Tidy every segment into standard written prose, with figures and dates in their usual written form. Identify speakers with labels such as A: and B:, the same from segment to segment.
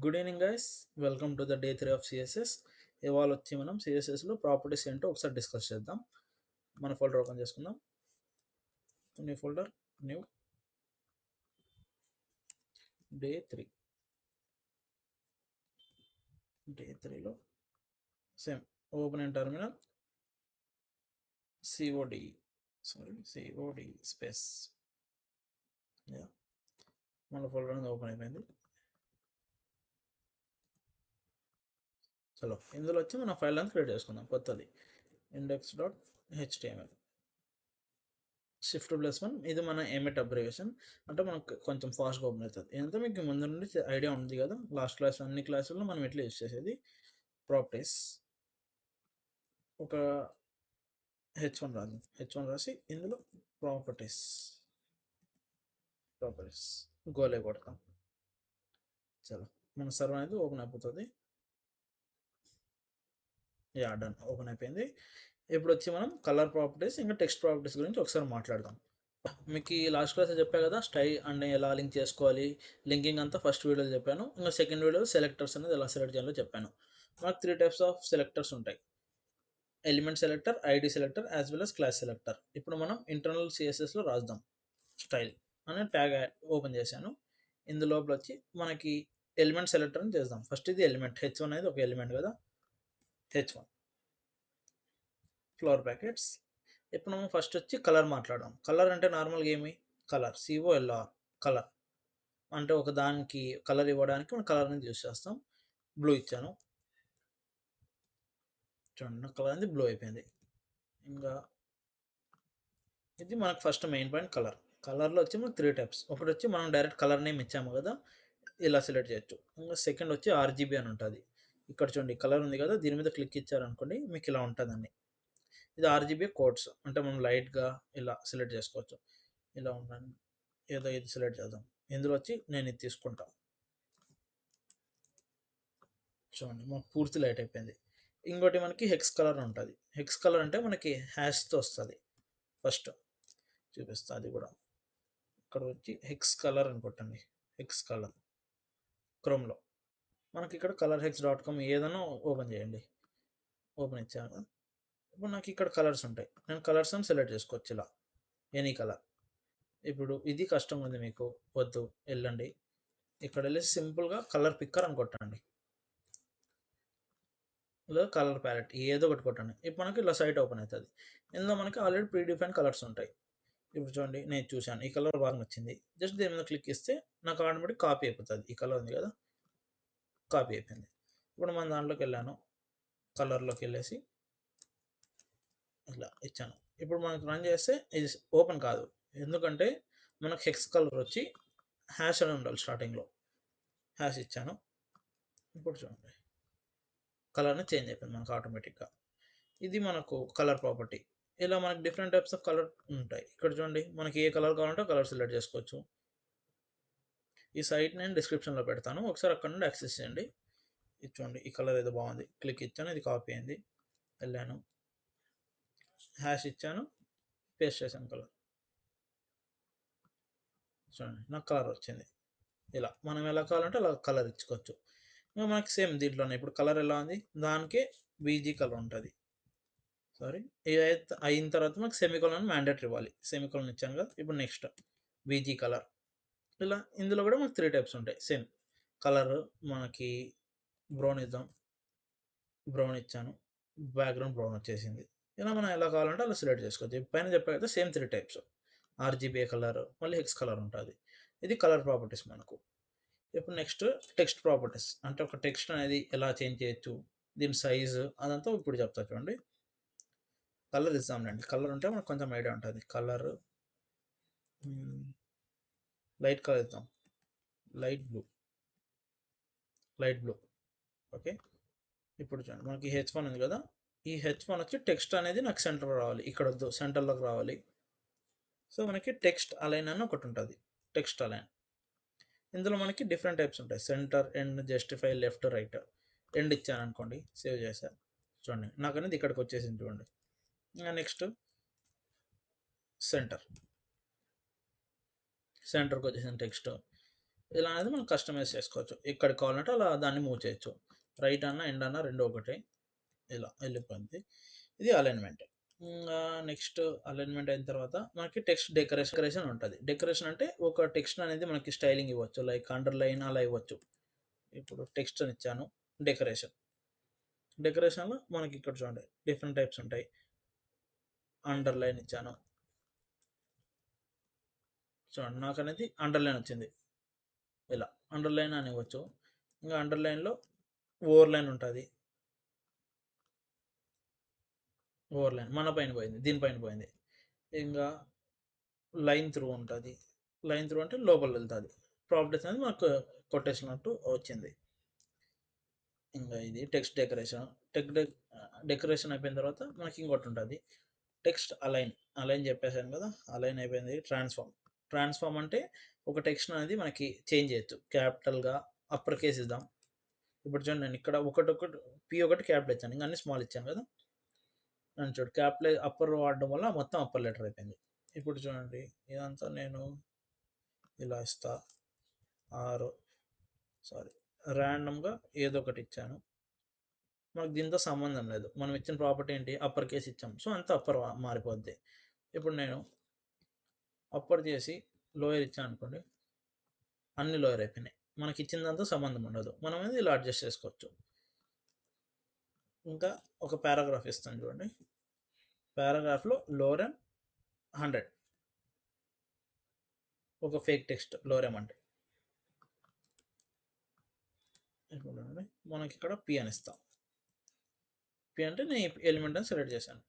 A: Good evening guys, welcome to the day 3 of CSS. ఇవాళ వచ్చి మనం సిఎస్ఎస్లో ప్రాపర్టీస్ ఏంటో ఒకసారి డిస్కస్ చేద్దాం. మన ఫోల్డర్ ఓపెన్ చేసుకుందాం. New folder, new day 3. Day 3లో same open in terminal CD space. మన ఫోల్డర్ అనేది ఓపెన్ అయిపోయింది. చలో ఇందులో వచ్చి మన ఫైల్ అంతా క్రియేట్ చేసుకుందాం. కొత్తది index.html Shift+1. ఇది మన ఎమిట్ అబ్రివేషన్, అంటే మనకు కొంచెం ఫాస్ట్గా ఓపెన్ అవుతుంది. ఎంత మీకు ముందు నుండి ఐడియా ఉంది కదా, లాస్ట్ క్లాస్ అన్ని క్లాసుల్లో మనం ఎట్లా యూజ్ చేసేది. ప్రాపర్టీస్ ఒక హెచ్1 రాసి ఇందులో ప్రాపర్టీస్ గోలే కొడతాం. చలో మన సర్వర్ అనేది ఓపెన్ అయిపోతుంది. డన్, ఓపెన్ అయిపోయింది. ఇప్పుడు వచ్చి మనం కలర్ ప్రాపర్టీస్ ఇంకా టెక్స్ట్ ప్రాపర్టీస్ గురించి ఒకసారి మాట్లాడదాం. మీకు ఈ లాస్ట్ క్లాస్ చెప్పా కదా, స్టైల్ అంటే ఎలా లింక్ చేసుకోవాలి, లింకింగ్ అంతా ఫస్ట్ వీడియోలో చెప్పాను. ఇంకా సెకండ్ వీడియోలో సెలెక్టర్స్ అనేది ఎలా సెలెక్ట్ చేయాలో చెప్పాను. మనకు 3 టైప్స్ ఆఫ్ సెలెక్టర్స్ ఉంటాయి: element selector, ID selector, as well as class selector. ఇప్పుడు మనం ఇంటర్నల్ సిఎస్ఎస్లో రాద్దాం. స్టైల్ అనే ట్యాగ్ ఓపెన్ చేశాను. ఇందులోపల వచ్చి మనకి ఎలిమెంట్ సెలెక్టర్ అని చేద్దాం. ఫస్ట్ ఇది ఎలిమెంట్ హెచ్1 అనేది ఒక ఎలిమెంట్ కదా, హెచ్1 ఫ్లోర్ బ్రాకెట్స్. ఇప్పుడు మనం ఫస్ట్ వచ్చి కలర్ మాట్లాడదాం. కలర్ అంటే నార్మల్గా ఏమి, కలర్ COLR కలర్ అంటే ఒక దానికి కలర్ ఇవ్వడానికి మనం కలర్ని యూస్ చేస్తాం. బ్లూ ఇచ్చాను, చూడండి కలర్ అనేది బ్లూ అయిపోయింది. ఇంకా ఇది మనకు ఫస్ట్ మెయిన్ పాయింట్ కలర్. కలర్లో వచ్చి మనకు 3 టైప్స్. ఒకటి వచ్చి మనం డైరెక్ట్ కలర్ నేమ్ ఇచ్చాము కదా, ఇలా సెలెక్ట్ చేయొచ్చు. ఇంకా సెకండ్ వచ్చి RGB అని ఉంటుంది. ఇక్కడ చూడండి కలర్ ఉంది కదా, దీని మీద క్లిక్ ఇచ్చారనుకోండి మీకు ఇలా ఉంటుందండి. ఇది RGB కోడ్స్, అంటే మనం లైట్గా ఇలా సెలెక్ట్ చేసుకోవచ్చు. ఇలా ఉండండి, ఏదో ఇది సెలెక్ట్ చేద్దాం. ఇందులో వచ్చి నేను ఇది తీసుకుంటా. చూడండి మనకు పూర్తి లైట్ అయిపోయింది. ఇంకోటి మనకి హెక్స్ కలర్ ఉంటుంది. హెక్స్ కలర్ అంటే మనకి హ్యాష్తో వస్తుంది. ఫస్ట్ చూపిస్తా అది కూడా. ఇక్కడ వచ్చి హెక్స్ కలర్ అని కొట్టండి. హెక్స్ కలర్ క్రోమ్లో మనకి ఇక్కడ colorhex.com ఏదైనా ఓపెన్ చేయండి. ఓపెన్ ఇచ్చాను. ఇప్పుడు నాకు ఇక్కడ కలర్స్ ఉంటాయి. నేను కలర్స్ అని సెలెక్ట్ చేసుకోవచ్చు ఇలా, ఎనీ కలర్. ఇప్పుడు ఇది కష్టం ఉంది మీకు, వద్దు వెళ్ళండి. ఇక్కడ వెళ్ళి సింపుల్గా కలర్ పిక్కర్ అని కొట్టండి, లేదా కలర్ ప్యాలెట్ ఏదో ఒకటి కొట్టండి. ఇప్పుడు మనకి ఇలా సైట్ ఓపెన్ అవుతుంది. ఇందులో మనకి ఆల్రెడీ ప్రీడిఫైన్ కలర్స్ ఉంటాయి. ఇప్పుడు చూడండి నేను చూశాను, ఈ కలర్ బాగా నచ్చింది. జస్ట్ దీని మీద క్లిక్ ఇస్తే నాకు ఆటోమేటిక్ కాపీ అయిపోతుంది. ఈ కలర్ ఉంది కదా, కాపీ అయిపోయింది. ఇప్పుడు మన దాంట్లోకి వెళ్ళాను, కలర్లోకి వెళ్ళేసి ఇలా ఇచ్చాను. ఇప్పుడు మనకు రన్ చేస్తే ఇది ఓపెన్ కాదు, ఎందుకంటే మనకు హెక్స్ కలర్ వచ్చి హ్యాష్ అని ఉండాలి. స్టార్టింగ్లో హ్యాష్ ఇచ్చాను. ఇప్పుడు చూడండి కలర్ని చేంజ్ అయిపోయింది మనకు ఆటోమేటిక్గా. ఇది మనకు కలర్ ప్రాపర్టీ. ఇలా మనకి డిఫరెంట్ టైప్స్ ఆఫ్ కలర్ ఉంటాయి. ఇక్కడ చూడండి మనకి ఏ కలర్ కావాలంటే కలర్ సెలెక్ట్ చేసుకోవచ్చు. ఈ సైట్ నేను డిస్క్రిప్షన్లో పెడతాను, ఒకసారి అక్కడ నుండి యాక్సెస్ చేయండి. ఇది చూడండి ఈ కలర్ ఏదో బాగుంది, క్లిక్ ఇచ్చాను, ఇది కాపీ అయింది. వెళ్ళాను, హ్యాష్ ఇచ్చాను, పేస్ట్ చేశాను కలర్. చూడండి నాకు కలర్ వచ్చింది. ఇలా మనం ఎలా కావాలంటే అలా కలర్ ఇచ్చుకోవచ్చు. ఇంకా మనకి సేమ్ దీంట్లోనే ఇప్పుడు కలర్ ఎలా ఉంది, దానికే బీజీ కలర్ ఉంటుంది. సారీ, ఇది అయిన తర్వాత మనకు సెమికోలన్ మ్యాండేటరీ ఇవ్వాలి. సెమికోలన్ ఇచ్చాను కదా, ఇప్పుడు నెక్స్ట్ బీజీ కలర్. ఇలా ఇందులో కూడా మనకు 3 టైప్స్ ఉంటాయి. సేమ్ కలర్ మనకి బ్రౌన్ ఇద్దాం, బ్రౌన్ ఇచ్చాను, బ్యాక్గ్రౌండ్ బ్రౌన్ వచ్చేసింది. ఇలా మనం ఎలా కావాలంటే అలా సెలెక్ట్ చేసుకోవచ్చు. పైన చెప్పా కదా సేమ్ 3 టైప్స్. RGB కలర్, మళ్ళీ హెక్స్ కలర్ ఉంటుంది. ఇది కలర్ ప్రాపర్టీస్ మనకు. ఇప్పుడు నెక్స్ట్ టెక్స్ట్ ప్రాపర్టీస్, అంటే ఒక టెక్స్ట్ అనేది ఎలా చేంజ్ చేయొచ్చు, దీని సైజు అదంతా ఇప్పుడు చెప్తా. చూడండి కలర్ ఇద్దాంలేండి. కలర్ అంటే మనకు కొంచెం ఐడియా ఉంటుంది. కలర్ లైట్ కలర్ ఇద్దాం, లైట్ బ్లూ. ఓకే, ఇప్పుడు చూడండి మనకి హెచ్1 ఉంది కదా, ఈ హెచ్1 వచ్చి టెక్స్ట్ అనేది నాకు సెంటర్లో రావాలి. ఇక్కడ వద్దు, సెంటర్లోకి రావాలి. సో మనకి టెక్స్ట్ అలైన్ అని ఒకటి ఉంటుంది. టెక్స్ట్ అలైన్ ఇందులో మనకి డిఫరెంట్ టైప్స్ ఉంటాయి. Centre, end, justify, left, right. End ఇచ్చాను అనుకోండి, సేవ్ చేశాను. చూడండి నాకు అనేది ఇక్కడికి వచ్చేసింది. చూడండి ఇంకా నెక్స్ట్ సెంటర్కి వచ్చేసిన టెక్స్ట్. ఇలా అనేది మనం కస్టమైజ్ చేసుకోవచ్చు. ఎక్కడికి కావాలంటే అలా దాన్ని మూవ్ చేయొచ్చు. రైట్ అన్నా, ఎండ్ అన్నా 2 ఒకటే. ఇలా వెళ్ళిపోద్ది. ఇది అలైన్‌మెంట్. ఇంగా నెక్స్ట్ అలైన్‌మెంట్ అయిన తర్వాత మనకి టెక్స్ట్ డెకరేషన్ ఉంటది. డెకరేషన్ అంటే ఒక టెక్స్ట్ అనేది మనకి స్టైలింగ్ ఇవ్వచ్చు. లైక్ అండర్‌లైన్ అలా ఇవ్వచ్చు. ఇప్పుడు టెక్స్ట్ అని ఇచ్చాను. డెకరేషన్. డెకరేషన్‌లో మనకి ఇక్కడ చూడండి డిఫరెంట్ టైప్స్ ఉంటాయి. అండర్‌లైన్ ఇచ్చాను. చూడండి నాకనేది అండర్‌లైన్ వచ్చింది. ఇలా అండర్‌లైన్ అని ఇవ్వచ్చు. ఇంకా అండర్‌లైన్‌లో ఓవర్‌లైన్ ఉంటది. ఓవర్‌లైన్ మన పైన పోయింది. దీని పైన పోయింది. ఇంగా లైన్ త్రూ ఉంటది. లైన్ త్రూ అంటే లోపల వెళ్తది. ప్రాపర్టీస్ అనేది మనకు కొట్టేసినట్టు వచ్చింది. ఇంగా ఇది టెక్స్ట్ డెకరేషన్. డెకరేషన్ అయిపోయిన తర్వాత మనకి ఇంకోటి ఉంటది. Text align. అలైన్ చెప్పేసాను కదా! అలైన్ అయిపోయింది. ట్రాన్స్‌ఫార్మ్. ట్రాన్స్‌ఫార్మ్ అంటే ఒక టెక్స్ట్ అనేది మనకి చేంజ్ చేయొచ్చు. క్యాపిటల్‌గా అప్పర్ కేస్ ఇద్దాం. ఇప్పుడు చూడండి నేను ఇక్కడ ఒకటొకటి పి ఒకటి క్యాపిటల్ ఇచ్చాను. ఇంక అన్ని స్మాల్ ఇచ్చాను కదా! చూడు క్యాపిటల్ అప్పర్ వాడడం వల్ల మొత్తం అప్పర్ లెటర్ అయిపోయింది. ఇప్పుడు చూడండి ఇదంతా నేను ఇలా ఇస్తా. ఆర్ సారీ ర్యాండమ్‌గా ఏదో ఒకటి ఇచ్చాను. మనకు దీంతో సంబంధం లేదు. మనం ఇచ్చిన ప్రాపర్టీ ఏంటి? అప్పర్ కేస్ ఇచ్చాం. సో, అంతా అప్పర్ మారిపోద్ది. ఇప్పుడు నేను అప్పర్ చేసి లోయర్ ఇచ్చాననుకోండి. అన్ని లోయర్ అయిపోయినాయి. మనకి ఇచ్చిన సంబంధం ఉండదు. మనం అనేది ఇలా అడ్జస్ట్ చేసుకోవచ్చు. ఇంకా ఒక పారాగ్రాఫ్ ఇస్తాను చూడండి. పారాగ్రాఫ్‌లో లోరెమ్ 100 ఒక ఫేక్ టెక్స్ట్ లోరెమ్ అంటే. ఇప్పుడు మనకి ఇక్కడ పి అని ఇస్తాం. పి అంటే నేను ఎలిమెంట్ అని సెలెక్ట్ చేశాను.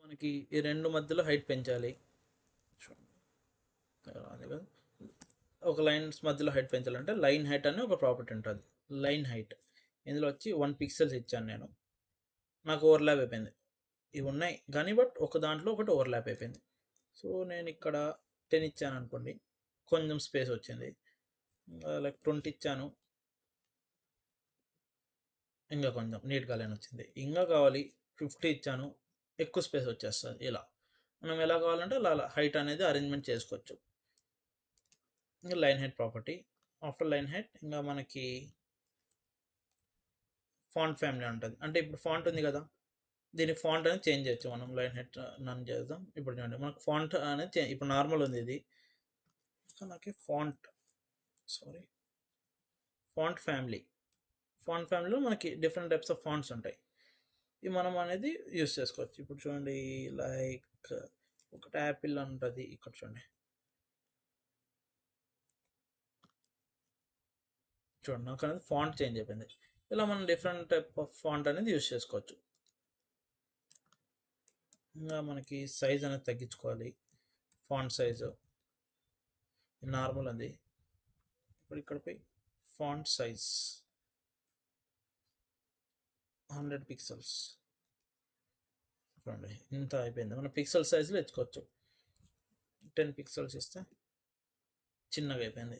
A: మనకి ఈ రెండు మధ్యలో హైట్ పెంచాలి. అది కదా ఒక లైన్స్ మధ్యలో హైట్ పెంచాలంటే లైన్ హైట్ అని ఒక ప్రాపర్టీ ఉంటుంది. లైన్ హైట్ ఇందులో వచ్చి 1 పిక్సెల్స్ ఇచ్చాను నేను. నాకు ఓవర్‌లాప్ అయిపోయింది. ఇవి ఉన్నాయి కానీ ఒక దాంట్లో ఒకటి ఓవర్‌లాప్ అయిపోయింది. సో, నేను ఇక్కడ 10 ఇచ్చాను అనుకోండి. కొంచెం స్పేస్ వచ్చింది. లైక్ 20 ఇచ్చాను. ఇంకా కొంచెం నీట్‌గా లైన్ వచ్చింది. ఇంకా కావాలి 50 ఇచ్చాను. ఎక్కువ స్పేస్ వచ్చేస్తది ఇలా. మనం ఎలా కావాలంటే అలా హైట్ అనేది అరేంజ్‌మెంట్ చేసుకోవచ్చు. ఇంకా line height property. After line height ఇంకా మనకి ఫాంట్ ఫ్యామిలీ ఉంటది. అంటే ఇప్పుడు ఫాంట్ ఉంది కదా! దీని ఫాంట్ అనేది చేంజ్ చేయొచ్చు మనం. లైన్ హైట్ నన్ చేద్దాం. ఇప్పుడు చూడండి మనకు ఫాంట్ అనేది ఇప్పుడు నార్మల్ ఉంది ఇది. మనకి సారీ ఫాంట్ ఫ్యామిలీ. ఫాంట్ ఫ్యామిలీలో మనకి డిఫరెంట్ టైప్స్ ఆఫ్ ఫాంట్స్ ఉంటాయి. ఇవి మనం అనేది యూజ్ చేసుకోవచ్చు. ఇప్పుడు చూడండి లైక్ ఒకటి యాపిల్ అని ఉంటది. ఇక్కడ చూడండి. చూడండి నాకు అనేది ఫాంట్ చేంజ్ అయిపోయింది. ఇలా మనం డిఫరెంట్ టైప్ ఆఫ్ ఫాంట్ అనేది యూజ్ చేసుకోవచ్చు. ఇంకా మనకి సైజ్ అనేది తగ్గించుకోవాలి. ఫాంట్ సైజు నార్మల్ ఉంది. ఇప్పుడు ఇక్కడ పోయి ఫాంట్ సైజ్ 100 పిక్సెల్స్ చూడండి ఇంత అయిపోయింది. మనం పిక్సెల్ సైజులో ఇచ్చుకోవచ్చు. 10 పిక్సెల్స్ ఇస్తే చిన్నగా అయిపోయింది.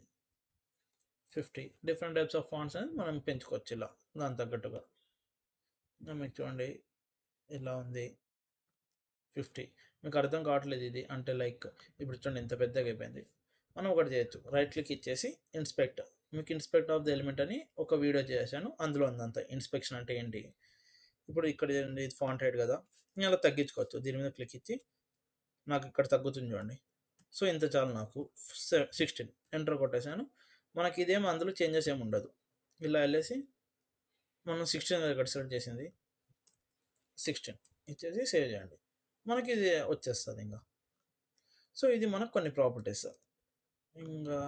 A: 50 డిఫరెంట్ టైప్స్ ఆఫ్ ఫాంట్స్ అనేది మనం పెంచుకోవచ్చు ఇలా దాని తగ్గట్టుగా. మీకు చూడండి ఇలా ఉంది 50 మీకు అర్థం కావట్లేదు ఇది అంటే లైక్ ఇప్పుడు చూడండి ఇంత పెద్దగా అయిపోయింది. మనం ఒకటి చేయొచ్చు రైట్ క్లిక్ ఇచ్చేసి ఇన్స్పెక్ట్ మీకు ఇన్స్పెక్ట్ ఆఫ్ ది ఎలిమెంట్ అని ఒక వీడియో చేశాను. అందులో ఉందంతా ఇన్స్పెక్షన్ అంటే ఏంటి. ఇప్పుడు ఇక్కడ ఇది ఫాంట్ హైట్ కదా నేను అలా తగ్గించుకోవచ్చు. దీని మీద క్లిక్ ఇచ్చి నాకు ఇక్కడ తగ్గుతుంది చూడండి. సో ఇంత చాలు నాకు 16 ఎంటర్ కొట్టేసాను. మనకి ఇదేమో అందులో చేంజెస్ ఏమి ఉండదు. ఇలా వెళ్ళేసి మనం 16 ఇక్కడ సెలెక్ట్ చేసింది 16 ఇచ్చేసి సేవ్ చేయండి. మనకి ఇది వచ్చేస్తుంది ఇంకా. సో ఇది మనకు కొన్ని ప్రాపర్టీస్. ఇంకా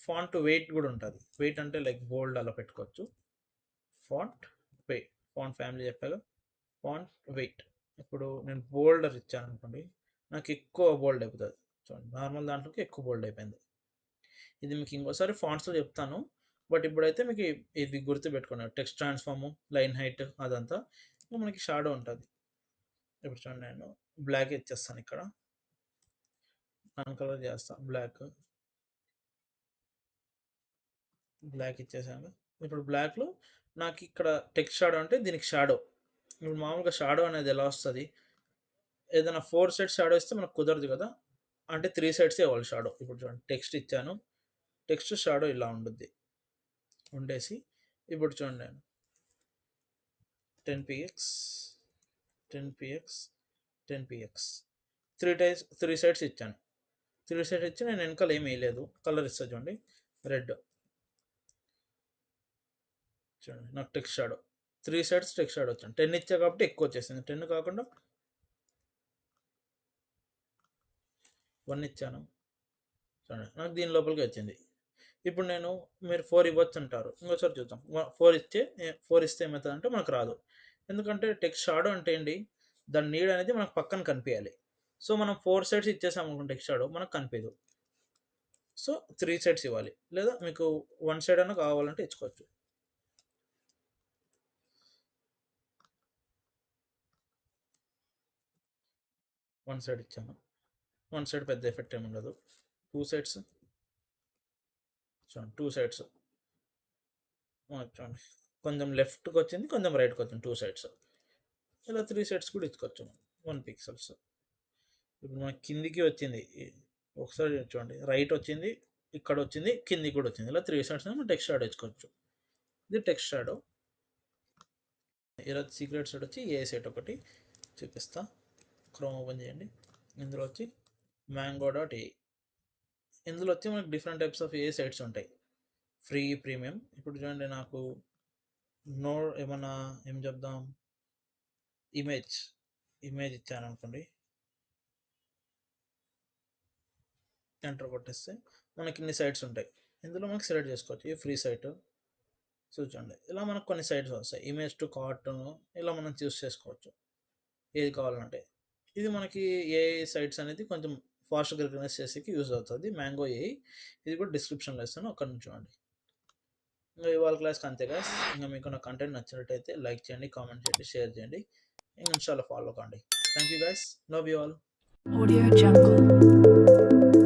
A: ఫాంట్ వెయిట్ కూడా ఉంటుంది. వెయిట్ అంటే లైక్ బోల్డ్ అలా పెట్టుకోవచ్చు. ఫాంట్ వెయిట్ ఫాంట్ ఫ్యామిలీ చెప్పాగా ఫాంట్ వెయిట్ ఇప్పుడు నేను బోల్డర్ ఇచ్చాను అనుకోండి నాకు ఎక్కువ బోల్డ్ అయిపోతుంది. చూడండి నార్మల్ దాంట్లోకి ఎక్కువ బోల్డ్ అయిపోయింది. ఇది మీకు ఇంకోసారి ఫాంట్స్లో చెప్తాను. ఇప్పుడైతే మీకు ఇది గుర్తుపెట్టుకోండి. టెక్స్ట్ ట్రాన్స్ఫార్మ్ లైన్ హైట్ అదంతా మనకి షాడో ఉంటుంది. ఇప్పుడు చూడండి నేను బ్లాక్ ఇచ్చేస్తాను. ఇక్కడ నాన్ కలర్ చేస్తాను. బ్లాక్ ఇచ్చేసాను. ఇప్పుడు బ్లాక్లో నాకు ఇక్కడ టెక్స్ట్ షాడో అంటే దీనికి షాడో. ఇప్పుడు మామూలుగా షాడో అనేది ఎలా వస్తుంది. ఏదైనా 4 సెట్ షాడో ఇస్తే మనకు కుదరదు కదా. అంటే 3 సైడ్సే ఇవ్వాలి షాడో. ఇప్పుడు చూడండి టెక్స్ట్ ఇచ్చాను. టెక్స్ట్ షాడో ఇలా ఉండుద్ది. ఉండేసి ఇప్పుడు చూడండి నేను 10px 10px 10px 3 సైడ్స్ ఇచ్చాను. 3 సైడ్స్ ఇచ్చి నేను వెనకాల ఏమి వేయలేదు. కలర్ ఇస్తా చూడండి రెడ్. చూడండి నాకు text shadow 3 sides text shadow వచ్చాను. 10 ఇచ్చా కాబట్టి ఎక్కువ వచ్చేసింది. 10 కాకుండా 1 ఇచ్చాను. చూడండి నాకు దీని లోపలికి వచ్చింది. ఇప్పుడు నేను మీరు 4 ఇవ్వచ్చు అంటారు. ఇంకోసారి చూద్దాం. 4 ఇస్తే ఏమవుతుంది అంటే మనకు రాదు. ఎందుకంటే టెక్స్ట్ షాడో అంటే ఏంటి, దాని నీడ్ అనేది మనకు పక్కన కనిపించాలి. సో మనం 4 సైడ్స్ ఇచ్చేసాం అనుకుంటే టెక్స్ట్ షాడో మనకు కనిపించదు. సో 3 సైడ్స్ ఇవ్వాలి, లేదా మీకు 1 సైడ్ అన్న కావాలంటే ఇచ్చుకోవచ్చు. వన్ సైడ్ ఇచ్చాను. 1 సైడ్ పెద్ద ఎఫెక్ట్ ఏమి ఉండదు. 2 సైడ్స్ చూడండి. 2 సైడ్స్ చూడండి కొంచెం లెఫ్ట్కి వచ్చింది, కొంచెం రైట్కి వచ్చింది. 2 సైడ్స్ ఇలా 3 సైడ్స్ కూడా ఇచ్చుకోవచ్చు. 1 పిక్సెల్స్. ఇప్పుడు మనకి కిందికి వచ్చింది. ఒకసారి చూడండి రైట్ వచ్చింది, ఇక్కడ వచ్చింది, కిందికి కూడా వచ్చింది. ఇలా 3 సైడ్స్ మనం టెక్స్ట్ షాడో ఇచ్చుకోవచ్చు. ఇది టెక్స్ట్ షాడో. ఇలా సీక్రెట్ సెట్ వచ్చి ఏ సెట్ ఒకటి చూపిస్తా. క్రోమ్ ఓపెన్ చేయండి. ఇందులో వచ్చి mango.ai. ఇందులో వచ్చి మనకి different types of a sites ఉంటాయి, ఫ్రీ, ప్రీమియం. ఇప్పుడు చూడండి నాకు ఏమన్నా ఏం చెప్దాం, ఇమేజ్ ఇచ్చాను అనుకోండి. ఎంటర్ కొట్టేస్తే మనకి ఇన్ని సైట్స్ ఉంటాయి. ఇందులో మనకి సెలెక్ట్ చేసుకోవచ్చు. ఈ ఫ్రీ సైట్ చూడండి. ఇలా మనకు కొన్ని సైట్స్ వస్తాయి. ఇమేజ్ టు కార్టూన్ ఇలా మనం చూస్ చేసుకోవచ్చు ఏది కావాలంటే. ఇది మనకి ఏ సైట్స్ అనేది కొంచెం ఫాస్ట్గా రికగ్నైజ్ చేసేకి యూజ్ అవుతుంది. Mango AI. ఇది కూడా డిస్క్రిప్షన్లో ఇస్తాను, అక్కడ నుంచి చూడండి. ఇంకా ఇవాళ క్లాస్కి అంతే గాయ్స్. ఇంకా మీకు నా కంటెంట్ నచ్చినట్టయితే లైక్ చేయండి, కామెంట్ చేయండి, షేర్ చేయండి. ఇంకా ఇన్స్టాలో ఫాలో కండి. Thank you guys. Love you all.
B: Audio Jungle.